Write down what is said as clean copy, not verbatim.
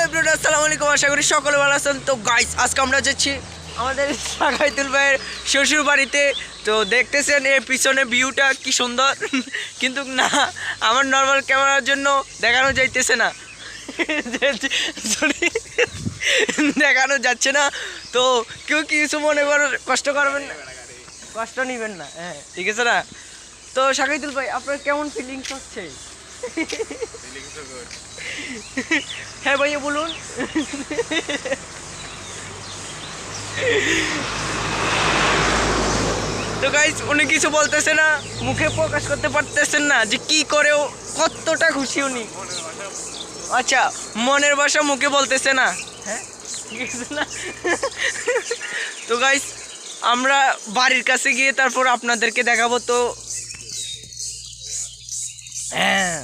Everyone আসসালামু আলাইকুম, আশা করি সকলে ভালো আছেন। তো গাইস, আজকে আমরা যাচ্ছি আমাদের সাকাইতুল ভাইয়ের শ্বশুর বাড়িতে। তো দেখতেছেন এর পিছনে ভিউটা কি সুন্দর, কিন্তু না, আমার নর্মাল ক্যামেরার জন্য দেখানো যাইতেছে না, দেখানো যাচ্ছে না। তো কেউ কিছু মনে করার কষ্ট করবেন না, কষ্ট নেবেন না, হ্যাঁ ঠিক আছে না। তো সাকাইতুল ভাই, আপনার কেমন ফিলিংস হচ্ছে? হ্যাঁ ভাইয়া বলুন। তো গাইস, উনি কিছু বলতেছে না, মুখে প্রকাশ করতে পারতেছেন না যে কি করেও কতটা খুশি উনি। আচ্ছা, মনের ভাষা মুখে বলতেছে না, হ্যাঁ ঠিক আছে না। তো গাইস, আমরা বাড়ির কাছে গিয়ে তারপর আপনাদেরকে দেখাবো। তো হ্যাঁ